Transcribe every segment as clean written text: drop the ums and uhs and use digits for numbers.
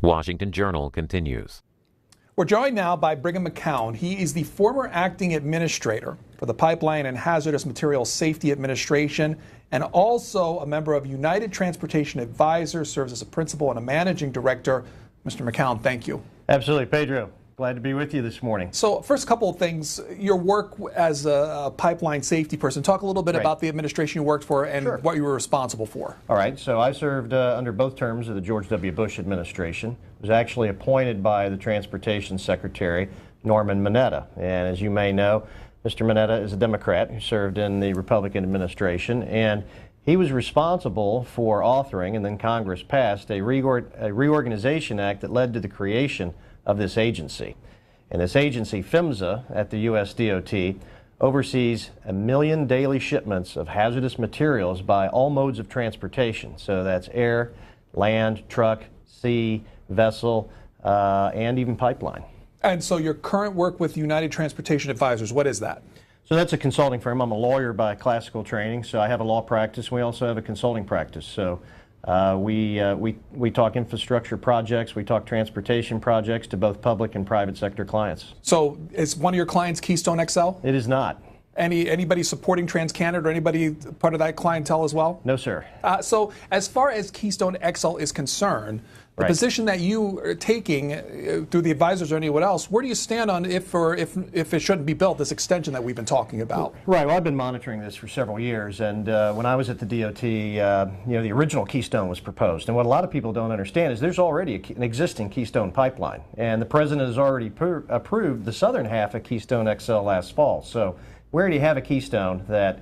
Washington Journal continues. We're joined now by Brigham McCown. He is the former acting administrator for the Pipeline and Hazardous Materials Safety Administration and also a member of United Transportation Advisors, serves as a principal and a managing director. Mr. McCown, thank you. Absolutely, Pedro. Glad to be with you this morning. So first couple of things, your work as a pipeline safety person. Talk a little bit about the administration you worked for and what you were responsible for. All right, so I served under both terms of the George W. Bush administration. Was actually appointed by the Transportation Secretary, Norman Mineta. And as you may know, Mr. Mineta is a Democrat who served in the Republican administration, and he was responsible for authoring, and then Congress passed, a reorganization act that led to the creation of this agency. And this agency, PHMSA, at the U.S. DOT, oversees 1 million daily shipments of hazardous materials by all modes of transportation. So that's air, land, truck, sea, vessel, and even pipeline. And so your current work with United Transportation Advisors, what is that? So that's a consulting firm. I'm a lawyer by classical training, so I have a law practice. We also have a consulting practice. So we talk infrastructure projects, we talk transportation projects to both public and private sector clients. So is one of your clients Keystone XL? It is not. Anybody supporting TransCanada or anybody part of that clientele as well? No, sir. So as far as Keystone XL is concerned, the position that you are taking through the advisors or anyone else, where do you stand on if it shouldn't be built, this extension that we've been talking about? Right. Well, I've been monitoring this for several years, and when I was at the DOT, the original Keystone was proposed. And what a lot of people don't understand is there's already an existing Keystone pipeline, and the President has already approved the southern half of Keystone XL last fall. So we already have a Keystone that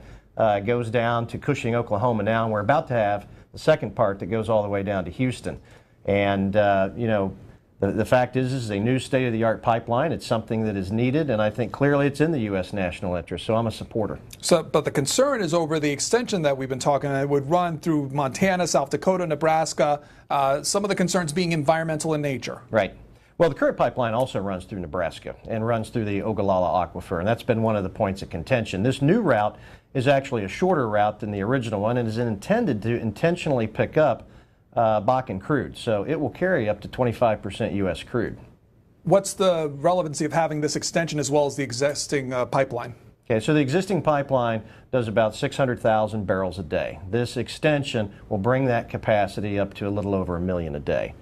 goes down to Cushing, Oklahoma now, and we're about to have the second part that goes all the way down to Houston. And, the fact is, this is a new state-of-the-art pipeline. It's something that is needed, and I think clearly it's in the U.S. national interest, so I'm a supporter. So, but the concern is over the extension that we've been talking about. It would run through Montana, South Dakota, Nebraska, some of the concerns being environmental in nature. Right. Well, the current pipeline also runs through Nebraska and runs through the Ogallala Aquifer, and that's been one of the points of contention. This new route is actually a shorter route than the original one and is intended to intentionally pick up Bakken crude, so it will carry up to 25% U.S. crude. What's the relevancy of having this extension as well as the existing pipeline? Okay, so the existing pipeline does about 600,000 barrels a day. This extension will bring that capacity up to a little over 1 million a day.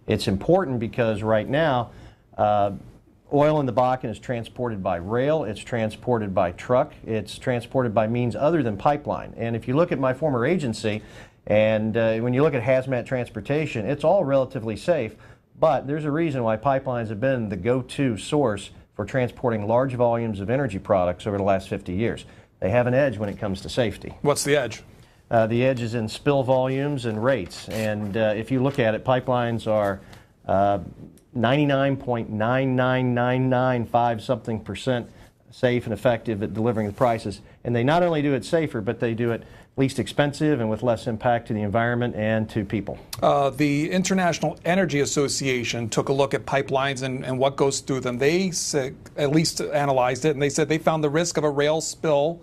It's important because right now, oil in the Bakken is transported by rail, it's transported by truck, it's transported by means other than pipeline. And if you look at my former agency, and when you look at hazmat transportation, it's all relatively safe, but there's a reason why pipelines have been the go-to source for transporting large volumes of energy products over the last 50 years. They have an edge when it comes to safety. What's the edge? The edge is in spill volumes and rates, and if you look at it, pipelines are 99.99995% safe and effective at delivering the prices, and they not only do it safer, but they do it least expensive and with less impact to the environment and to people. The International Energy Association took a look at pipelines and what goes through them. They said, at least analyzed it, and they said they found the risk of a railroad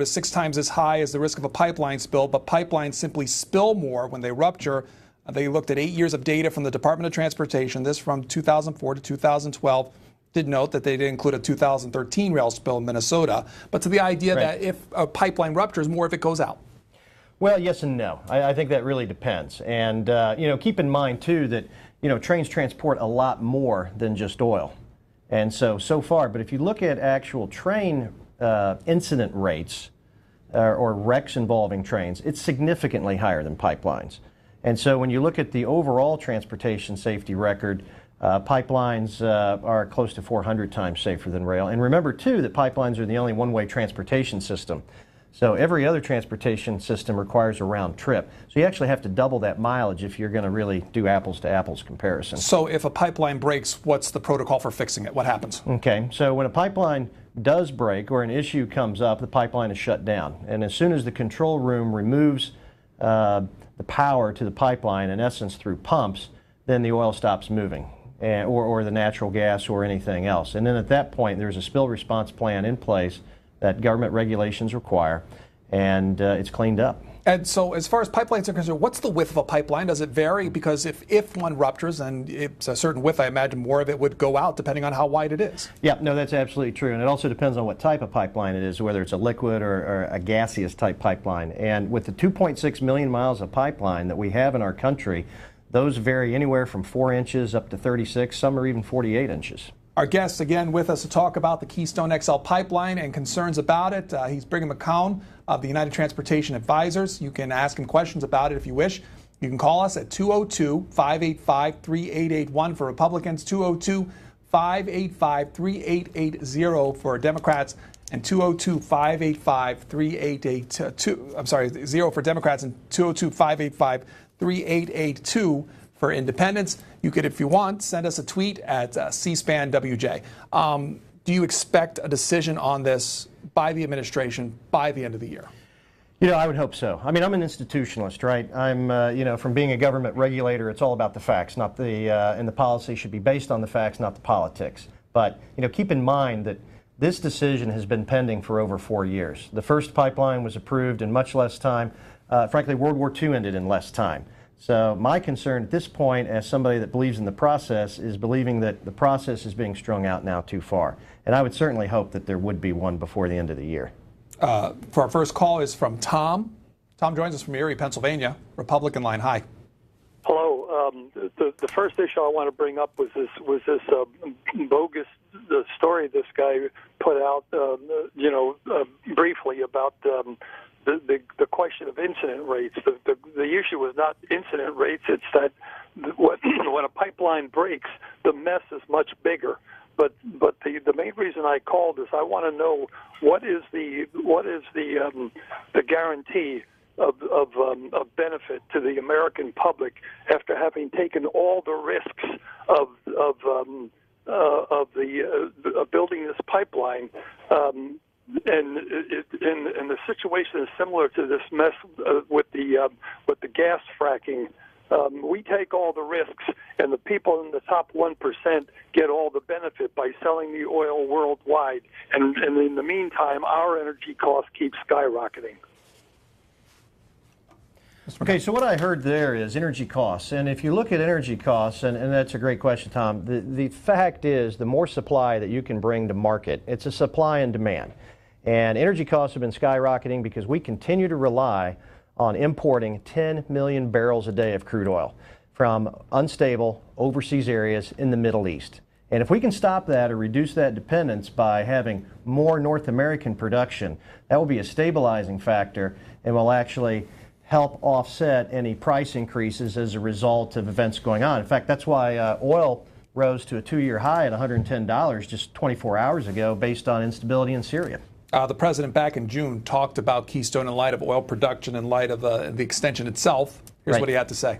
is 6 times as high as the risk of a pipeline spill, but pipelines simply spill more when they rupture. They looked at 8 years of data from the Department of Transportation, this from 2004 to 2012. Did note that they did include a 2013 rail spill in Minnesota, but to the idea that if a pipeline ruptures, more if it goes out. Well, yes and no. I think that really depends. And, keep in mind, too, that, trains transport a lot more than just oil. And so far, but if you look at actual train incident rates or wrecks involving trains, it's significantly higher than pipelines. And so when you look at the overall transportation safety record, pipelines are close to 400 times safer than rail. And remember, too, that pipelines are the only one-way transportation system. So every other transportation system requires a round trip. So you actually have to double that mileage if you're going to really do apples-to-apples comparison. So if a pipeline breaks, what's the protocol for fixing it? What happens? Okay, so when a pipeline does break or an issue comes up, the pipeline is shut down. And as soon as the control room removes the power to the pipeline, in essence through pumps, then the oil stops moving. Or the natural gas or anything else. And then at that point, there's a spill response plan in place that government regulations require, and it's cleaned up. And so as far as pipelines are concerned, what's the width of a pipeline? Does it vary? Because if one ruptures and it's a certain width, I imagine more of it would go out depending on how wide it is. Yeah, no, that's absolutely true. And it also depends on what type of pipeline it is, whether it's a liquid or a gaseous type pipeline. And with the 2.6 million miles of pipeline that we have in our country, those vary anywhere from 4 inches up to 36, some are even 48 inches. Our guest again with us to talk about the Keystone XL Pipeline and concerns about it. He's Brigham McCown of the United Transportation Advisors. You can ask him questions about it if you wish. You can call us at 202-585-3881 for Republicans, 202-585-3880 for Democrats, and 202-585-3882. I'm sorry, 0 for Democrats and 202-585-3882 for independents. You could, if you want, send us a tweet at C-SPAN WJ. Do you expect a decision on this by the administration by the end of the year? You know, I would hope so. I mean, I'm an institutionalist, right? I'm, from being a government regulator, it's all about the facts, not the, and the policy should be based on the facts, not the politics. But, keep in mind that this decision has been pending for over 4 years. The first pipeline was approved in much less time. Frankly, World War II ended in less time. So my concern at this point, as somebody that believes in the process, is believing that the process is being strung out now too far. And I would certainly hope that there would be one before the end of the year. For our first call is from Tom. Tom joins us from Erie, Pennsylvania. Republican line. Hi. Hello. The first issue I want to bring up was this bogus story this guy put out, briefly about the question of incident rates. The issue was not incident rates. It's that when a pipeline breaks, the mess is much bigger. But the main reason I called is I want to know what is the guarantee of benefit to the American public after having taken all the risks of building this pipeline. And the situation is similar to this mess with the gas fracking. We take all the risks, and the people in the top 1% get all the benefit by selling the oil worldwide. And in the meantime, our energy costs keep skyrocketing. Okay, so what I heard there is energy costs. And if you look at energy costs, and that's a great question, Tom, the fact is the more supply that you can bring to market, it's a supply and demand. And energy costs have been skyrocketing because we continue to rely on importing 10 million barrels a day of crude oil from unstable overseas areas in the Middle East. And if we can stop that or reduce that dependence by having more North American production, that will be a stabilizing factor and will actually help offset any price increases as a result of events going on. In fact, that's why oil rose to a 2-year high at $110 just 24 hours ago based on instability in Syria. The president back in June talked about Keystone in light of oil production, in light of the extension itself. Here's what he had to say.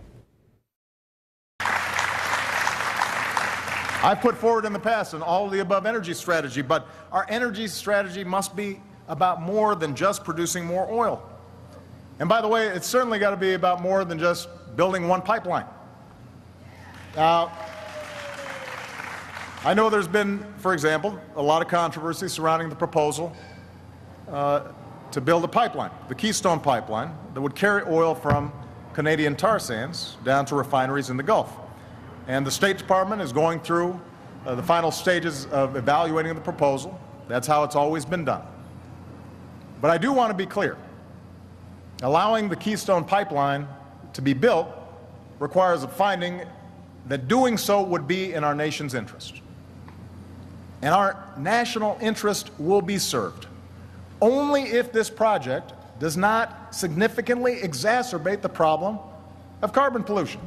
I've put forward in the past an all of the above energy strategy, but our energy strategy must be about more than just producing more oil. And by the way, it's certainly got to be about more than just building one pipeline. Now, I know there's been, for example, a lot of controversy surrounding the proposal to build a pipeline, the Keystone Pipeline, that would carry oil from Canadian tar sands down to refineries in the Gulf. And the State Department is going through the final stages of evaluating the proposal. That's how it's always been done. But I do want to be clear. Allowing the Keystone Pipeline to be built requires a finding that doing so would be in our nation's interest. And our national interest will be served only if this project does not significantly exacerbate the problem of carbon pollution.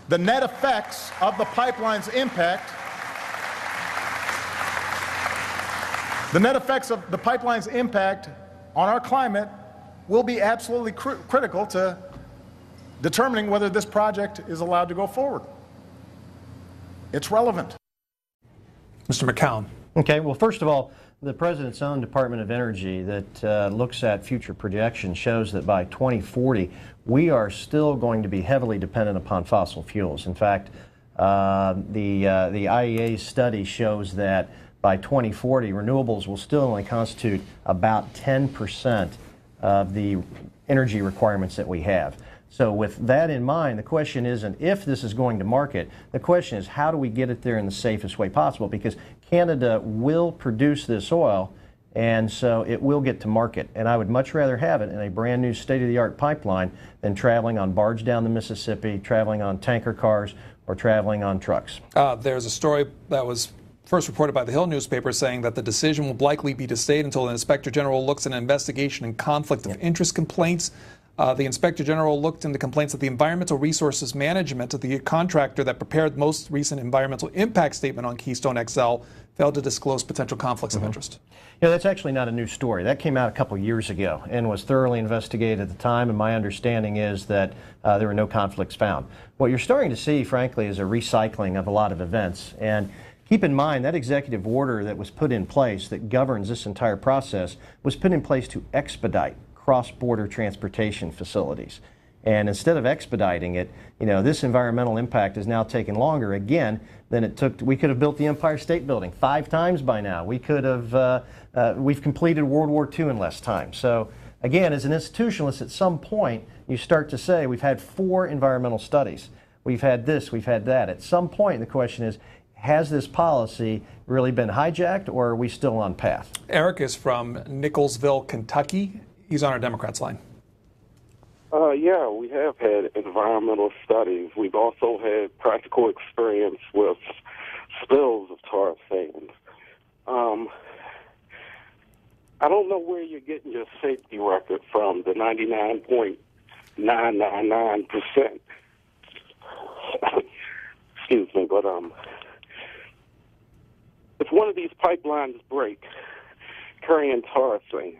The net effects of the pipeline's impact, on our climate will be absolutely critical to determining whether this project is allowed to go forward. It's relevant. Mr. McCown. Okay, well, first of all, the President's own Department of Energy that looks at future projections shows that by 2040, we are still going to be heavily dependent upon fossil fuels. In fact, the IEA study shows that by 2040, renewables will still only constitute about 10% of the energy requirements that we have. So with that in mind, the question isn't if this is going to market, the question is how do we get it there in the safest way possible, because Canada will produce this oil, and so it will get to market. And I would much rather have it in a brand new state-of-the-art pipeline than traveling on barge down the Mississippi, traveling on tanker cars, or traveling on trucks. There's a story that was first reported by the Hill newspaper saying that the decision will likely be delayed until the Inspector General looks at an investigation and conflict of interest complaints. The Inspector General looked into complaints that the Environmental Resources Management of the contractor that prepared the most recent environmental impact statement on Keystone XL failed to disclose potential conflicts of interest. You know, that's actually not a new story. That came out a couple years ago and was thoroughly investigated at the time, and my understanding is that there were no conflicts found. What you're starting to see, frankly, is a recycling of a lot of events. And keep in mind, that executive order that was put in place that governs this entire process was put in place to expedite cross-border transportation facilities. And instead of expediting it, you know, this environmental impact is now taking longer again than it took. We could have built the Empire State Building 5 times by now. We could have, we've completed World War II in less time. So again, as an institutionalist, at some point, you start to say, we've had 4 environmental studies. We've had this, we've had that. At some point, the question is, has this policy really been hijacked, or are we still on path? Eric is from Nicholsville, Kentucky. He's on our Democrats line. Yeah, we have had environmental studies. We've also had practical experience with spills of tar sand. I don't know where you're getting your safety record from, the 99.999%. Excuse me, but if one of these pipelines break carrying tar sands,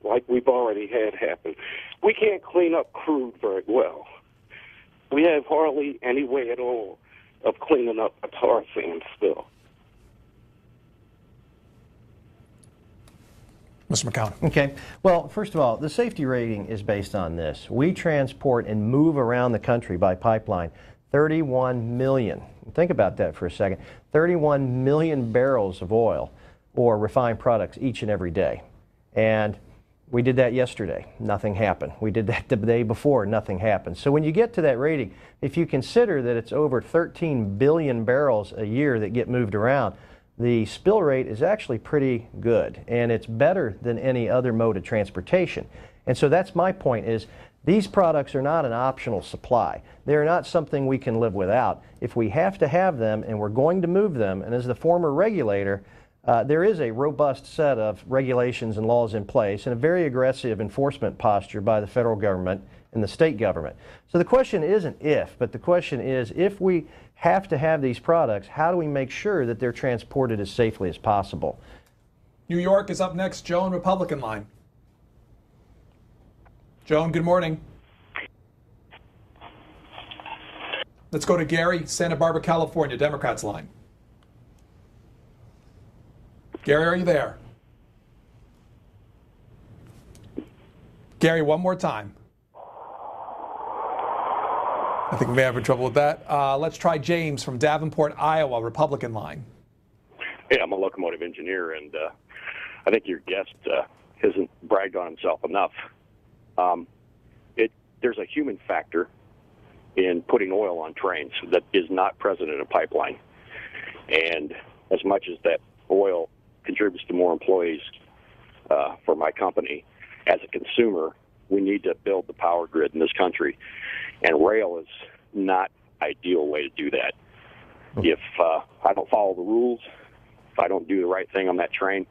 like we've already had happen, we can't clean up crude very well. We have hardly any way at all of cleaning up a tar sand spill. Mr. McCown. Okay. Well, first of all, the safety rating is based on this. We transport and move around the country by pipeline 31 million. Think about that for a second. 31 million barrels of oil or refined products each and every day. And we did that yesterday. Nothing happened. We did that the day before. Nothing happened. So when you get to that rating, if you consider that it's over 13 billion barrels a year that get moved around, the spill rate is actually pretty good, and it's better than any other mode of transportation. And so that's my point, is these products are not an optional supply. They're not something we can live without. If we have to have them and we're going to move them, and as the former regulator, there is a robust set of regulations and laws in place and a very aggressive enforcement posture by the federal government and the state government. So the question isn't if, but the question is, if we have to have these products, how do we make sure that they're transported as safely as possible? New York is up next. Joan, Republican line. Joan, good morning. Let's go to Gary, Santa Barbara, California, Democrats line. Gary, are you there? Gary, one more time. I think we may have trouble with that. Let's try James from Davenport, Iowa, Republican line. Hey, I'm a locomotive engineer, and I think your guest hasn't bragged on himself enough. There's a human factor in putting oil on trains that is not present in a pipeline. And as much as that oil contributes to more employees for my company, as a consumer, we need to build the power grid in this country. And rail is not an ideal way to do that. If I don't follow the rules, if I don't do the right thing on that train,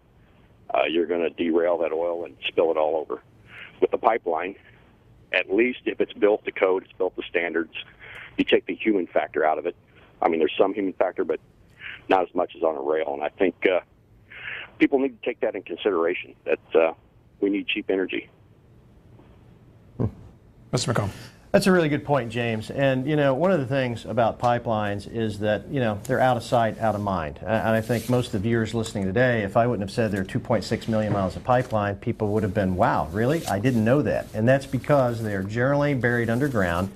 you're going to derail that oil and spill it all over. With the pipeline, at least if it's built to code, it's built to standards, you take the human factor out of it. I mean, there's some human factor, but not as much as on a rail. And I think people need to take that in consideration, that we need cheap energy. Mr. McCown. That's a really good point, James. And, you know, one of the things about pipelines is that, you know, they're out of sight, out of mind. And I think most of the viewers listening today, if I wouldn't have said there are 2.6 million miles of pipeline, people would have been, wow, really? I didn't know that. And that's because they're generally buried underground.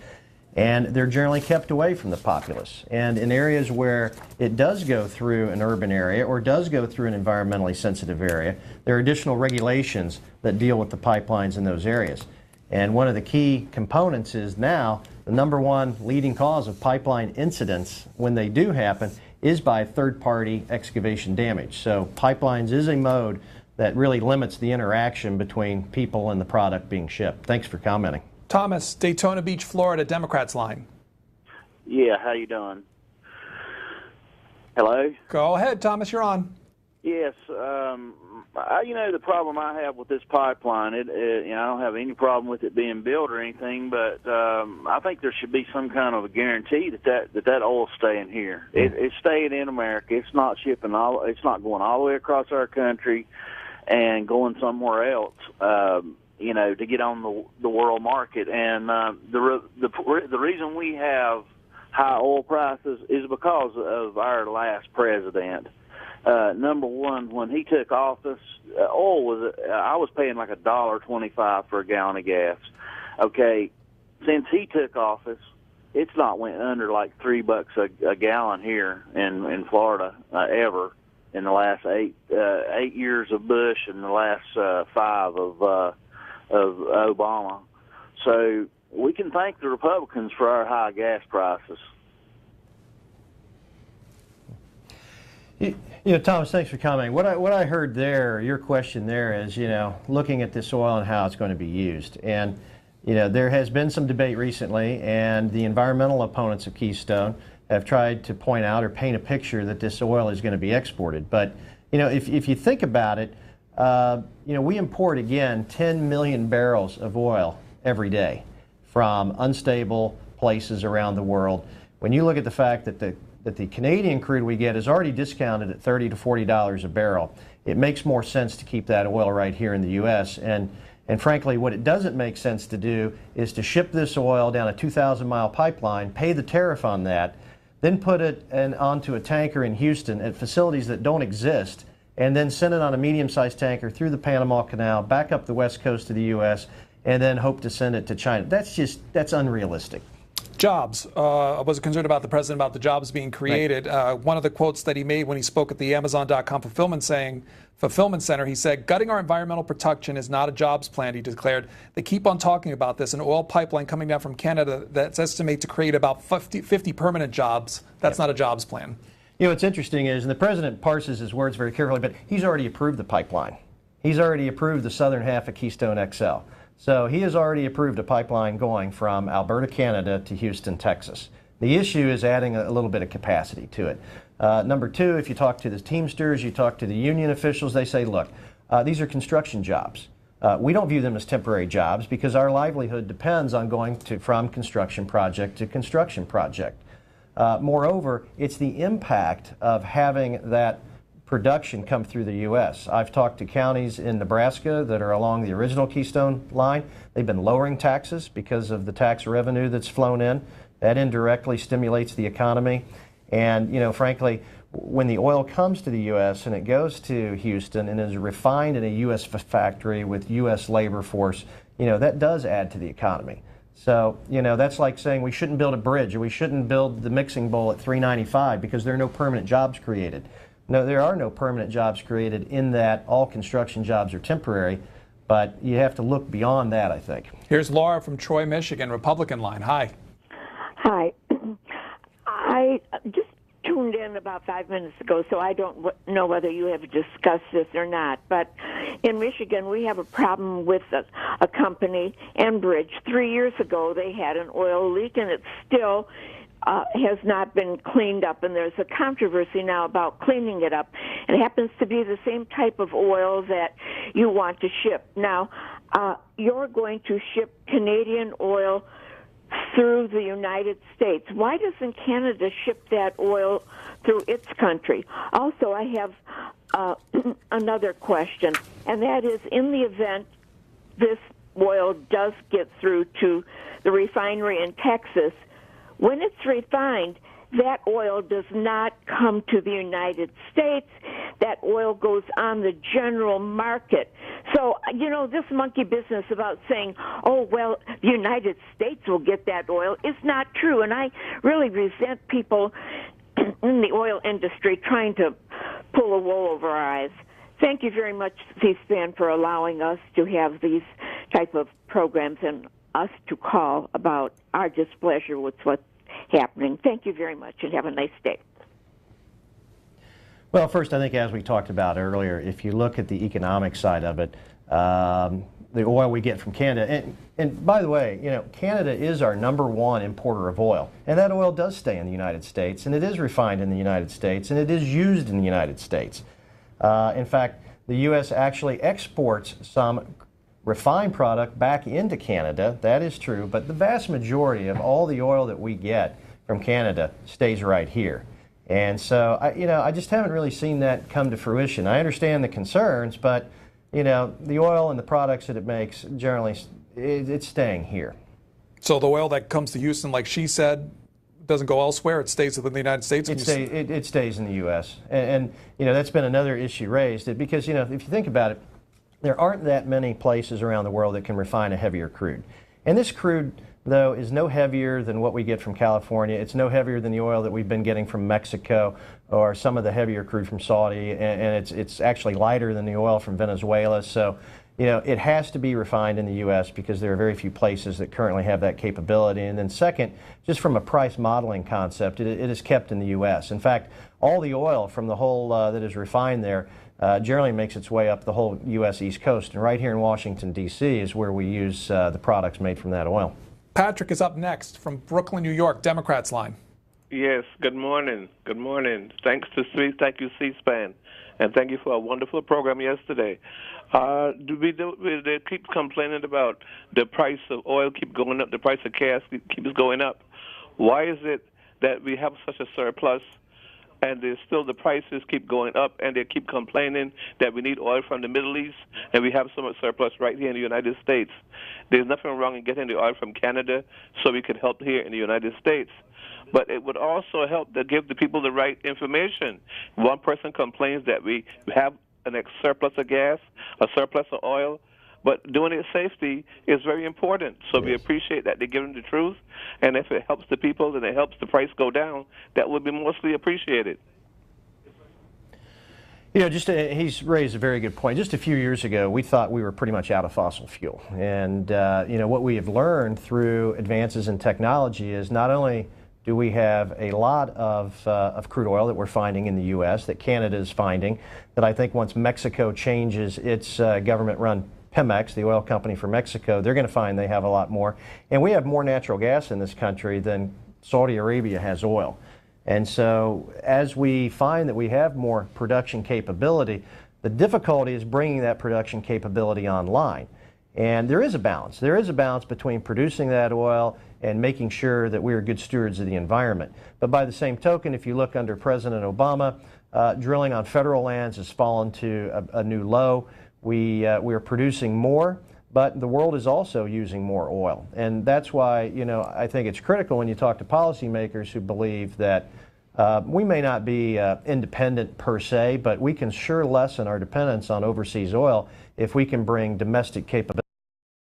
And they're generally kept away from the populace. And in areas where it does go through an urban area or does go through an environmentally sensitive area, there are additional regulations that deal with the pipelines in those areas. And one of the key components is now the number one leading cause of pipeline incidents, when they do happen, is by third-party excavation damage. So pipelines is a mode that really limits the interaction between people and the product being shipped. Thanks for commenting. Thomas, Daytona Beach, Florida, Democrats line. Yeah, how you doing? Hello? Go ahead, Thomas, you're on. Yes, the problem I have with this pipeline, I don't have any problem with it being built or anything, but I think there should be some kind of a guarantee that oil's staying here. It's staying in America. It's not it's not going all the way across our country and going somewhere else. To get on the world market. And the reason we have high oil prices is because of our last president. Number one, when he took office, I was paying like $1.25 for a gallon of gas. Okay, since he took office, it's not went under like $3 a gallon here in Florida ever in the last 8 years of Bush and the last 5 of Obama. So we can thank the Republicans for our high gas prices. Thomas, thanks for commenting. What I heard there, your question there is, looking at this oil and how it's going to be used. And, there has been some debate recently, and the environmental opponents of Keystone have tried to point out or paint a picture that this oil is going to be exported. But, if you think about it, we import, again, 10 million barrels of oil every day from unstable places around the world. When you look at the fact that the Canadian crude we get is already discounted at $30 to $40 a barrel, it makes more sense to keep that oil right here in the U.S. And frankly, what it doesn't make sense to do is to ship this oil down a 2,000-mile pipeline, pay the tariff on that, then put it onto a tanker in Houston at facilities that don't exist, and then send it on a medium-sized tanker through the Panama Canal, back up the west coast of the U.S., and then hope to send it to China. That's unrealistic. Jobs. I was concerned about the president about the jobs being created. Right. One of the quotes that he made when he spoke at the Amazon.com fulfillment center, he said, "Gutting our environmental protection is not a jobs plan," he declared. They keep on talking about this, an oil pipeline coming down from Canada that's estimated to create about 50 permanent jobs. That's not a jobs plan. What's interesting is, and the president parses his words very carefully, but he's already approved the pipeline. He's already approved the southern half of Keystone XL. So he has already approved a pipeline going from Alberta, Canada to Houston, Texas. The issue is adding a little bit of capacity to it. Number two, if you talk to the Teamsters, you talk to the union officials, they say, look, these are construction jobs. We don't view them as temporary jobs because our livelihood depends on going from construction project to construction project. Moreover, it's the impact of having that production come through the U.S. I've talked to counties in Nebraska that are along the original Keystone line. They've been lowering taxes because of the tax revenue that's flown in. That indirectly stimulates the economy. And, frankly, when the oil comes to the U.S. and it goes to Houston and is refined in a U.S. factory with U.S. labor force, that does add to the economy. So, that's like saying we shouldn't build a bridge or we shouldn't build the mixing bowl at $3.95 because there are no permanent jobs created. No, there are no permanent jobs created in that all construction jobs are temporary, but you have to look beyond that, I think. Here's Laura from Troy, Michigan, Republican line. Hi. Hi. I just tuned in about 5 minutes ago, so I don't know whether you have discussed this or not. But in Michigan, we have a problem with a company, Enbridge. 3 years ago, they had an oil leak, and it still has not been cleaned up, and there's a controversy now about cleaning it up. It happens to be the same type of oil that you want to ship. Now, you're going to ship Canadian oil through the United States. Why doesn't Canada ship that oil through its country? Also, I have another question, and that is, in the event this oil does get through to the refinery in Texas, when it's refined, that oil does not come to the United States. That oil goes on the general market. So, this monkey business about saying, oh, well, the United States will get that oil is not true. And I really resent people in the oil industry trying to pull the wool over our eyes. Thank you very much, C-SPAN, for allowing us to have these type of programs and us to call about our displeasure with what's happening. Thank you very much, and have a nice day. Well, first, I think as we talked about earlier, if you look at the economic side of it, the oil we get from Canada, and by the way, Canada is our #1 importer of oil, and that oil does stay in the United States, and it is refined in the United States, and it is used in the United States. In fact, the U.S. actually exports some refined product back into Canada. That is true, but the vast majority of all the oil that we get from Canada stays right here. And so, I just haven't really seen that come to fruition. I understand the concerns, but, the oil and the products that it makes, generally, it's staying here. So the oil that comes to Houston, like she said, doesn't go elsewhere? It stays within the United States? It stays in the U.S. And that's been another issue raised, because, if you think about it, there aren't that many places around the world that can refine a heavier crude. And this crude, though, is no heavier than what we get from California. It's no heavier than the oil that we've been getting from Mexico or some of the heavier crude from Saudi, and it's actually lighter than the oil from Venezuela. So, it has to be refined in the U.S. because there are very few places that currently have that capability. And then second, just from a price modeling concept, it is kept in the U.S. In fact, all the oil from the whole that is refined there generally makes its way up the whole U.S. East Coast. And right here in Washington, D.C. is where we use the products made from that oil. Patrick is up next from Brooklyn, New York, Democrats line. Yes, good morning. Good morning. Thank you, C-SPAN, and thank you for a wonderful program yesterday. They keep complaining about the price of oil keep going up, the price of gas keeps going up. Why is it that we have such a surplus and there's still the prices keep going up, and they keep complaining that we need oil from the Middle East, and we have so much surplus right here in the United States? There's nothing wrong in getting the oil from Canada so we could help here in the United States. But it would also help to give the people the right information. One person complains that we have an surplus of gas, a surplus of oil, but doing it safely is very important. So we appreciate that they give them the truth, and if it helps the people and it helps the price go down, that would be mostly appreciated. He's raised a very good point. Just a few years ago, we thought we were pretty much out of fossil fuel. And, what we have learned through advances in technology is not only do we have a lot of crude oil that we're finding in the U.S., that Canada is finding, that I think once Mexico changes its government-run Pemex, the oil company for Mexico, they're going to find they have a lot more. And we have more natural gas in this country than Saudi Arabia has oil. And so as we find that we have more production capability, the difficulty is bringing that production capability online. And there is a balance. There is a balance between producing that oil and making sure that we are good stewards of the environment. But by the same token, if you look under President Obama, drilling on federal lands has fallen to a new low. We are producing more, but the world is also using more oil. And that's why, I think it's critical when you talk to policymakers who believe that we may not be independent per se, but we can sure lessen our dependence on overseas oil if we can bring domestic capability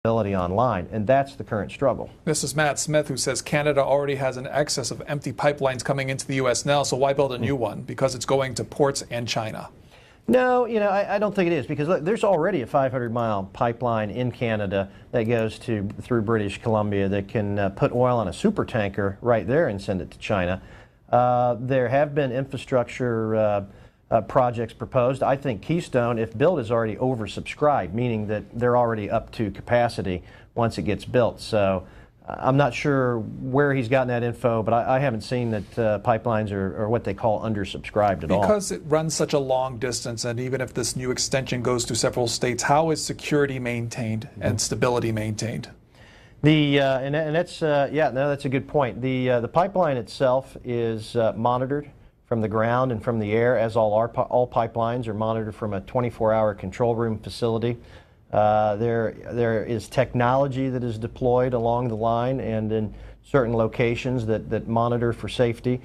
online, and that's the current struggle. This is Matt Smith, who says Canada already has an excess of empty pipelines coming into the U.S. now, so why build a new one? Because it's going to ports and China. No, I don't think it is, because look, there's already a 500-mile pipeline in Canada that goes through British Columbia that can put oil on a super tanker right there and send it to China. There have been infrastructure projects proposed. I think Keystone, if built, is already oversubscribed, meaning that they're already up to capacity once it gets built. So I'm not sure where he's gotten that info, but I haven't seen that pipelines are what they call undersubscribed at all. Because it runs such a long distance, and even if this new extension goes to several states, how is security maintained and stability maintained? That's a good point. The pipeline itself is monitored from the ground and from the air, as all pipelines are monitored from a 24-hour control room facility. There is technology that is deployed along the line, and in certain locations that monitor for safety.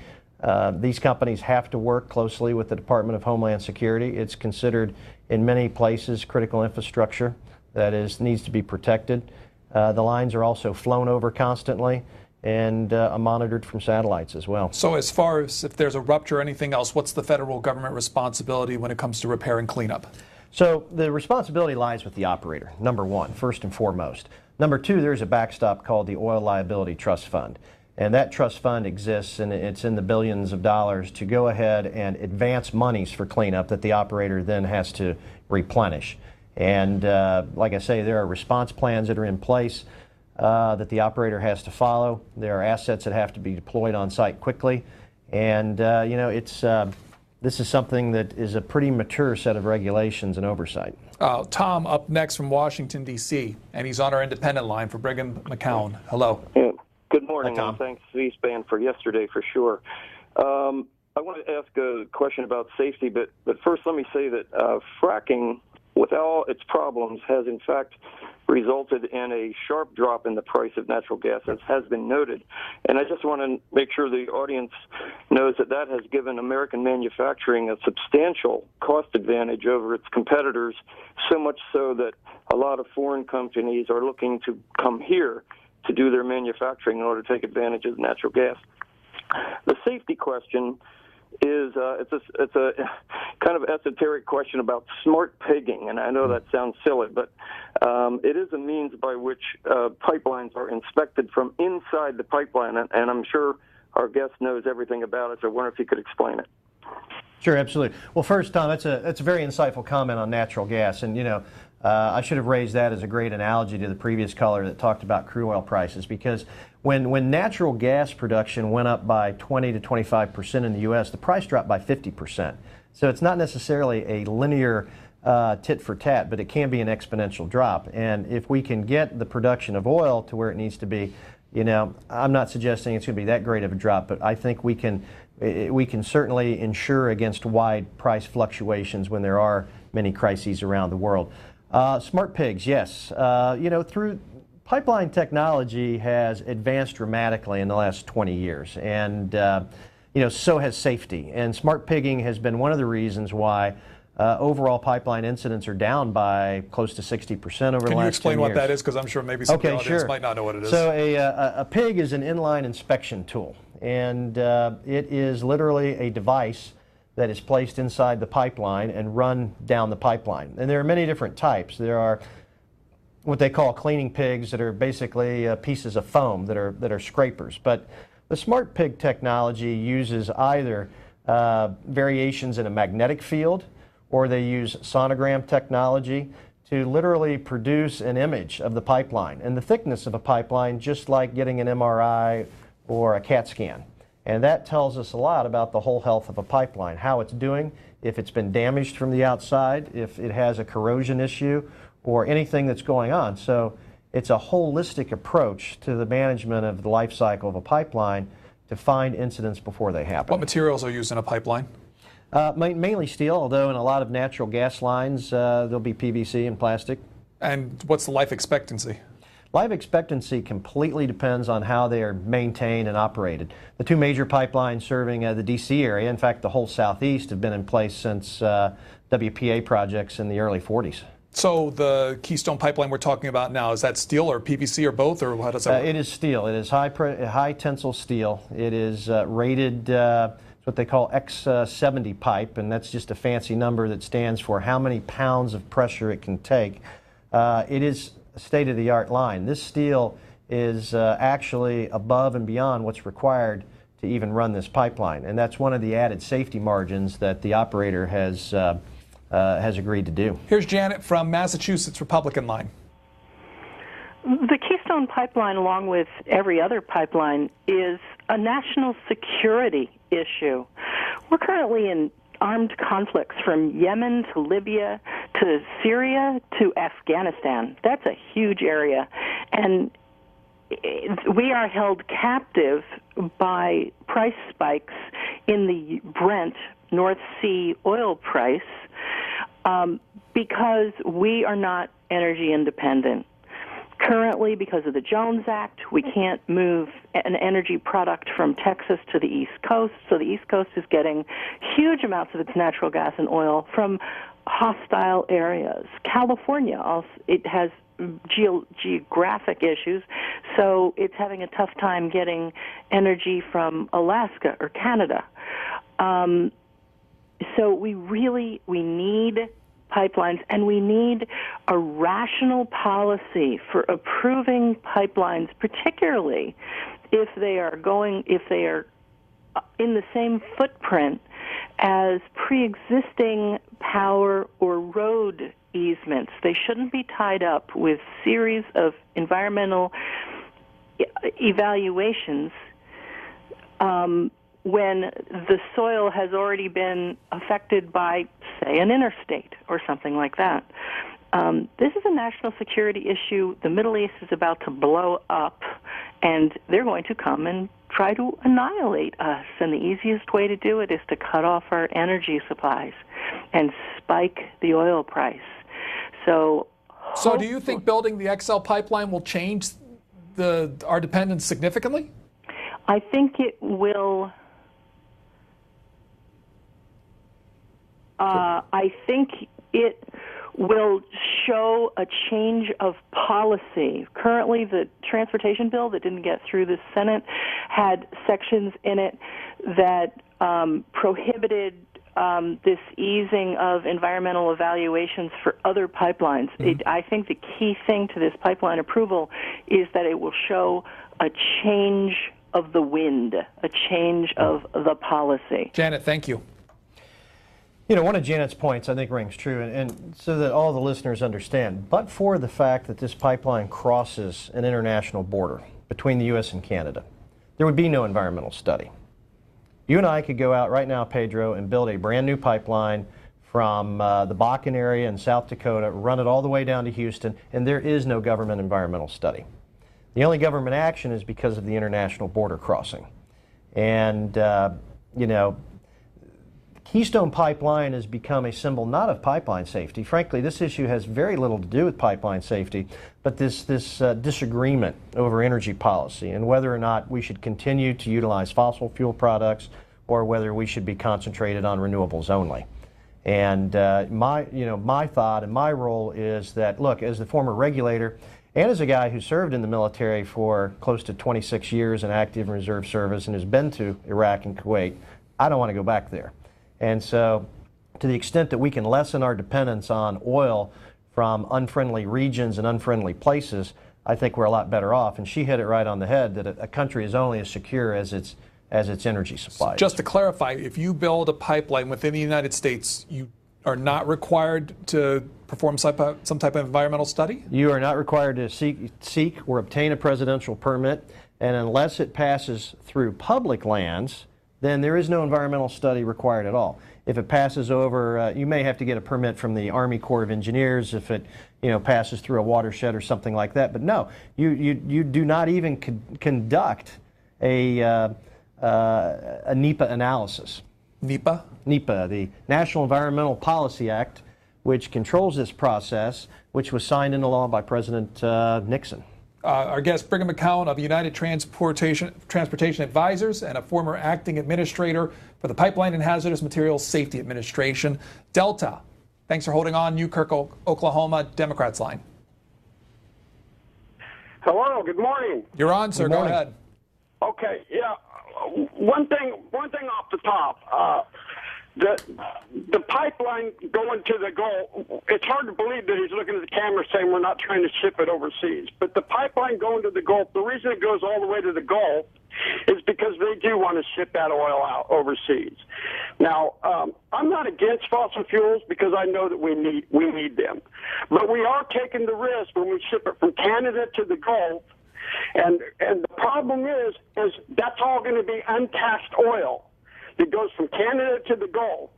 These companies have to work closely with the Department of Homeland Security. It's considered in many places critical infrastructure that needs to be protected. The lines are also flown over constantly and monitored from satellites as well. So as far as if there's a rupture or anything else, what's the federal government responsibility when it comes to repair and cleanup? So the responsibility lies with the operator, number one, first and foremost. Number two, there's a backstop called the Oil Liability Trust Fund. And that trust fund exists, and it's in the billions of dollars to go ahead and advance monies for cleanup that the operator then has to replenish. And like I say, there are response plans that are in place that the operator has to follow. There are assets that have to be deployed on site quickly. And, you know, this is something that is a pretty mature set of regulations and oversight. Tom, up next from Washington, D.C., and he's on our independent line for Brigham McCown. Hello. Yeah. Good morning, Hi, Tom. and thanks C-SPAN for yesterday for sure. I want to ask a question about safety, but first let me say that fracking, with all its problems, has in fact resulted in a sharp drop in the price of natural gas, as has been noted. And I just want to make sure the audience knows that that has given American manufacturing a substantial cost advantage over its competitors, so much so that a lot of foreign companies are looking to come here to do their manufacturing in order to take advantage of natural gas. The safety question is it's a kind of esoteric question about smart pigging, and I know that sounds silly, but it is a means by which pipelines are inspected from inside the pipeline, and I'm sure our guest knows everything about it, so I wonder if you could explain it. Sure, absolutely. Well, first, Tom, that's a very insightful comment on natural gas, and you know, I should have raised that as a great analogy to the previous caller that talked about crude oil prices, because when natural gas production went up by 20 to 25% in the U.S., the price dropped by 50%. So it's not necessarily a linear tit for tat, but it can be an exponential drop. And if we can get the production of oil to where it needs to be, you know, I'm not suggesting it's going to be that great of a drop, but I think we can certainly insure against wide price fluctuations when there are many crises around the world. Smart pigs, yes. You know, through pipeline technology has advanced dramatically in the last 20 years, and you know, so has safety. And smart pigging has been one of the reasons why overall pipeline incidents are down by close to 60% over the last 10 years. Can you explain what that is? Because I'm sure maybe some of the audience might not know what it is. So a pig is an inline inspection tool, and it is literally a device that is placed inside the pipeline and run down the pipeline. And there are many different types. There are what they call cleaning pigs that are basically pieces of foam that are scrapers. But the smart pig technology uses either variations in a magnetic field, or they use sonogram technology to literally produce an image of the pipeline and the thickness of a pipeline, just like getting an MRI or a CAT scan. And that tells us a lot about the whole health of a pipeline, how it's doing, if it's been damaged from the outside, if it has a corrosion issue, or anything that's going on. So it's a holistic approach to the management of the life cycle of a pipeline to find incidents before they happen. What materials are used in a pipeline? Mainly steel, although in a lot of natural gas lines there'll be PVC and plastic. And what's the life expectancy? Life expectancy completely depends on how they are maintained and operated. The two major pipelines serving the D.C. area, in fact the whole southeast, have been in place since WPA projects in the early 40s. So the Keystone Pipeline we're talking about now, is that steel or PVC or both, or how does that work? It is steel. It is high tensile steel. It is rated what they call X70 pipe, and that's just a fancy number that stands for how many pounds of pressure it can take. It is a state-of-the-art line. This steel is actually above and beyond what's required to even run this pipeline, and that's one of the added safety margins that the operator has agreed to do. Here's Janet from Massachusetts, Republican line. The Keystone Pipeline, along with every other pipeline, is a national security issue. We're currently in armed conflicts from Yemen to Libya to Syria to Afghanistan. That's a huge area. And we are held captive by price spikes in the Brent North Sea oil price because we are not energy independent. Currently, because of the Jones Act, we can't move an energy product from Texas to the East Coast, so the East Coast is getting huge amounts of its natural gas and oil from hostile areas. California also, it has geographic issues, so it's having a tough time getting energy from Alaska or Canada. So we need pipelines, and we need a rational policy for approving pipelines, particularly if they are in the same footprint as pre-existing power or road easements. They shouldn't be tied up with series of environmental evaluations when the soil has already been affected by, say, an interstate or something like that. This is a national security issue. The Middle East is about to blow up, and they're going to come and try to annihilate us. And the easiest way to do it is to cut off our energy supplies and spike the oil price. So do you think building the XL pipeline will change our dependence significantly? I think it will. I think it will show a change of policy. Currently, the transportation bill that didn't get through the Senate had sections in it that prohibited this easing of environmental evaluations for other pipelines. I think the key thing to this pipeline approval is that it will show a change of the wind, a change of the policy. Janet, thank you. You know, one of Janet's points I think rings true, and so that all the listeners understand, but for the fact that this pipeline crosses an international border between the U.S. and Canada, there would be no environmental study. You and I could go out right now, Pedro, and build a brand new pipeline from the Bakken area in South Dakota, run it all the way down to Houston, and there is no government environmental study. The only government action is because of the international border crossing. And, you know, Keystone Pipeline has become a symbol not of pipeline safety. Frankly, this issue has very little to do with pipeline safety, but this disagreement over energy policy and whether or not we should continue to utilize fossil fuel products or whether we should be concentrated on renewables only. And my thought and my role is that, look, as the former regulator and as a guy who served in the military for close to 26 years in active and reserve service and has been to Iraq and Kuwait, I don't want to go back there. And so to the extent that we can lessen our dependence on oil from unfriendly regions and unfriendly places, I think we're a lot better off. And she hit it right on the head that a country is only as secure as its energy supply. Just to clarify, if you build a pipeline within the United States, you are not required to perform some type of environmental study? You are not required to seek or obtain a presidential permit, and unless it passes through public lands, then there is no environmental study required at all. If it passes over, you may have to get a permit from the Army Corps of Engineers if it, passes through a watershed or something like that. But no, you do not even conduct a NEPA analysis. NEPA? NEPA, the National Environmental Policy Act, which controls this process, which was signed into law by President Nixon. Our guest, Brigham McCown of United Transportation Advisors and a former acting administrator for the Pipeline and Hazardous Materials Safety Administration. Delta, thanks for holding on. Newkirk, Oklahoma, Democrats line. Hello, good morning. You're on, sir. Go ahead. Okay, yeah. One thing off the top. The pipeline going to the Gulf, it's hard to believe that he's looking at the camera saying we're not trying to ship it overseas. But the pipeline going to the Gulf, the reason it goes all the way to the Gulf is because they do want to ship that oil out overseas. Now, I'm not against fossil fuels because I know that we need them. But we are taking the risk when we ship it from Canada to the Gulf. And the problem is that's all going to be untaxed oil that goes from Canada to the Gulf.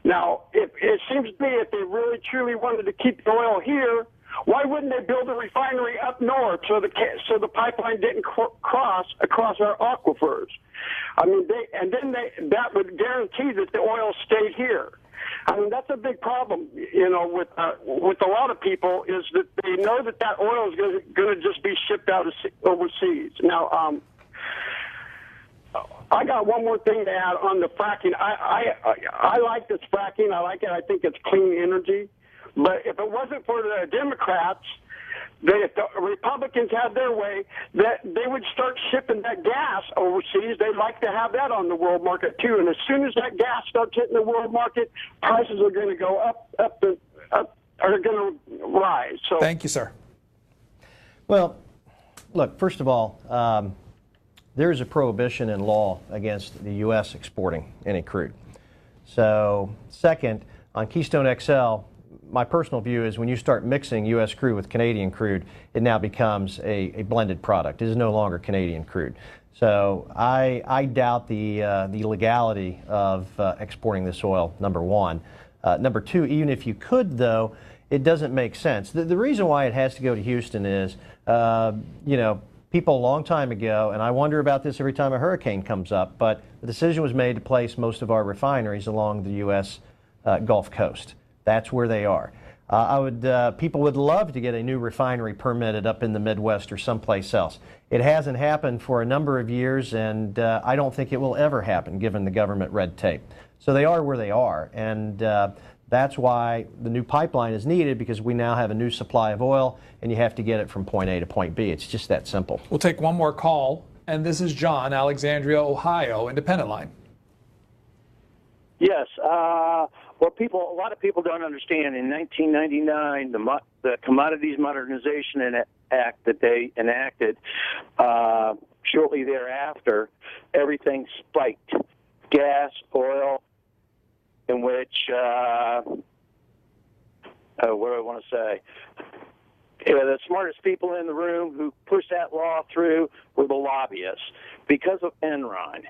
Now, it seems to me if they really truly wanted to keep the oil here, why wouldn't they build a refinery up north so the pipeline didn't cross across our aquifers? I mean, that would guarantee that the oil stayed here. I mean, that's a big problem, with a lot of people, is that they know that oil is going to just be shipped out overseas. Now, I got one more thing to add on the fracking. I like this fracking. I like it. I think it's clean energy. But if it wasn't for the Democrats, if the Republicans had their way, that they would start shipping that gas overseas. They'd like to have that on the world market too. And as soon as that gas starts hitting the world market, prices are going to go up, are going to rise. So thank you, sir. Well, look, first of all, there is a prohibition in law against the U.S. exporting any crude. So, second, on Keystone XL, my personal view is when you start mixing U.S. crude with Canadian crude, it now becomes a blended product. It is no longer Canadian crude. So I doubt the legality of exporting this oil, number one. Number two, even if you could, though, it doesn't make sense. The reason why it has to go to Houston is, people a long time ago, and I wonder about this every time a hurricane comes up, but the decision was made to place most of our refineries along the U.S. Gulf Coast. That's where they are. People would love to get a new refinery permitted up in the Midwest or someplace else. It hasn't happened for a number of years, and I don't think it will ever happen given the government red tape. So they are where they are, and that's why the new pipeline is needed, because we now have a new supply of oil, and you have to get it from point A to point B. It's just that simple. We'll take one more call, and this is John, Alexandria, Ohio, Independent Line. Yes. What a lot of people don't understand, in 1999, the Commodities Modernization Act that they enacted, shortly thereafter, everything spiked. Gas, oil, in which, what do I want to say? The smartest people in the room who pushed that law through were the lobbyists because of Enron.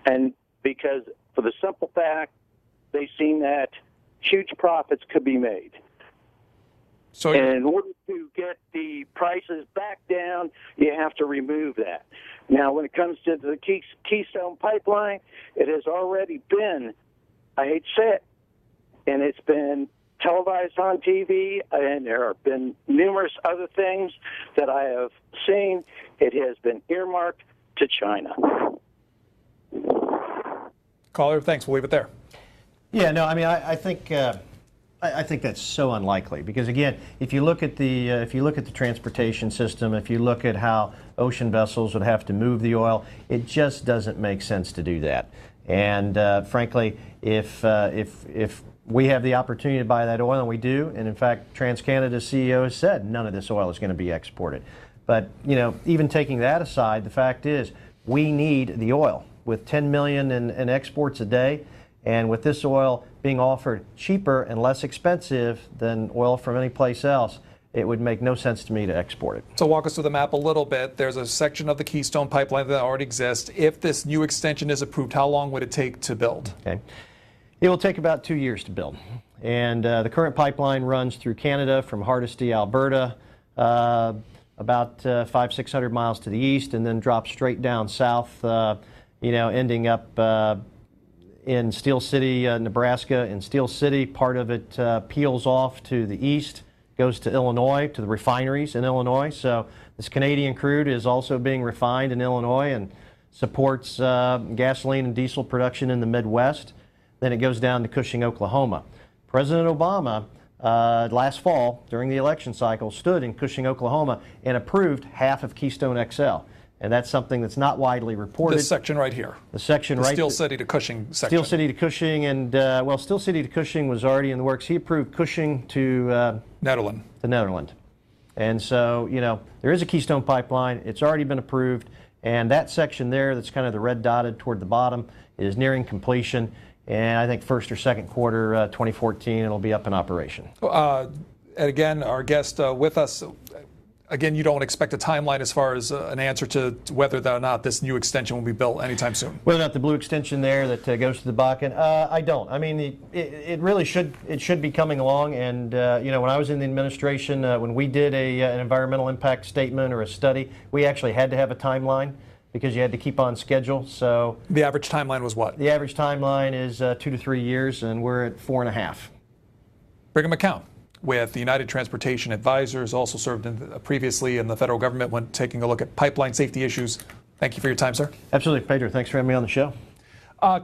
And because, for the simple fact, they seen that huge profits could be made. So, and in order to get the prices back down, you have to remove that. Now, when it comes to the Keystone Pipeline, it has already been, I hate to say it, and it's been televised on TV, and there have been numerous other things that I have seen. It has been earmarked to China. Caller, thanks. We'll leave it there. Yeah, no, I mean, I think that's so unlikely, because again, if you look at the transportation system, if you look at how ocean vessels would have to move the oil, it just doesn't make sense to do that. And frankly, if we have the opportunity to buy that oil, and we do, and in fact, TransCanada's CEO has said none of this oil is going to be exported. But even taking that aside, the fact is we need the oil. With 10 million in exports a day, and with this oil being offered cheaper and less expensive than oil from any place else, it would make no sense to me to export it. So walk us through the map a little bit. There's a section of the Keystone Pipeline that already exists. If this new extension is approved, how long would it take to build? Okay. It will take about 2 years to build. And the current pipeline runs through Canada from Hardisty, Alberta, about 500-600 miles to the east, and then drops straight down south, ending up in Steel City, Nebraska. In Steel City, part of it peels off to the east, goes to Illinois, to the refineries in Illinois. So this Canadian crude is also being refined in Illinois and supports gasoline and diesel production in the Midwest. Then it goes down to Cushing, Oklahoma. President Obama, last fall, during the election cycle, stood in Cushing, Oklahoma, and approved half of Keystone XL. And that's something that's not widely reported. This section right here. The section right. Steel City to Cushing section. Steel City to Cushing, and Steel City to Cushing was already in the works. He approved Cushing to Nederland. To Nederland. And so, there is a Keystone Pipeline. It's already been approved, and that section there, that's kind of the red dotted toward the bottom, is nearing completion. And I think first or second quarter 2014, it'll be up in operation. And again, our guest with us. Again, you don't expect a timeline as far as an answer to whether or not this new extension will be built anytime soon. Whether or not the blue extension there that goes to the Bakken, I don't. I mean, it really should be coming along. And when I was in the administration, when we did an environmental impact statement or a study, we actually had to have a timeline because you had to keep on schedule. So the average timeline was what? The average timeline is 2 to 3 years, and we're at 4.5. Brigham McCown with the United Transportation Advisors, also served previously in the federal government when taking a look at pipeline safety issues. Thank you for your time, sir. Absolutely, Pedro. Thanks for having me on the show.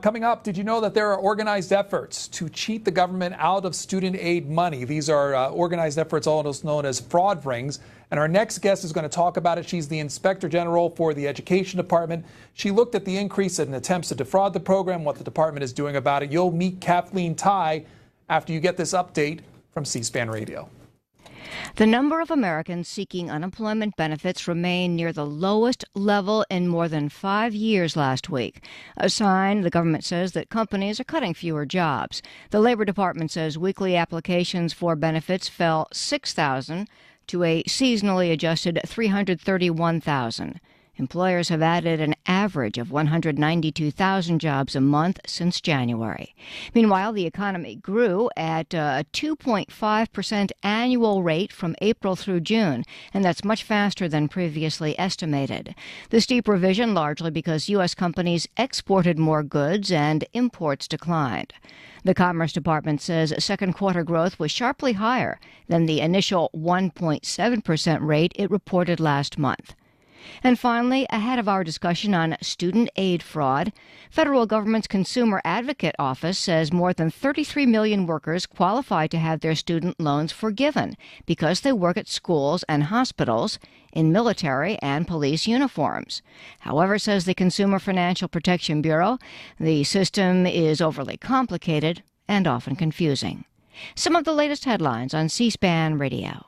Coming up, did you know that there are organized efforts to cheat the government out of student aid money? These are organized efforts, also known as fraud rings. And our next guest is going to talk about it. She's the Inspector General for the Education Department. She looked at the increase in attempts to defraud the program, what the department is doing about it. You'll meet Kathleen Tai after you get this update from C-SPAN Radio. The number of Americans seeking unemployment benefits remained near the lowest level in more than 5 years last week, a sign the government says that companies are cutting fewer jobs. The Labor Department says weekly applications for benefits fell 6,000 to a seasonally adjusted 331,000. Employers have added an average of 192,000 jobs a month since January. Meanwhile, the economy grew at a 2.5% annual rate from April through June, and that's much faster than previously estimated. The steep revision largely because U.S. companies exported more goods and imports declined. The Commerce Department says second quarter growth was sharply higher than the initial 1.7% rate it reported last month. And finally, ahead of our discussion on student aid fraud, federal government's Consumer Advocate Office says more than 33 million workers qualify to have their student loans forgiven because they work at schools and hospitals in military and police uniforms. However, says the Consumer Financial Protection Bureau, the system is overly complicated and often confusing. Some of the latest headlines on C-SPAN Radio.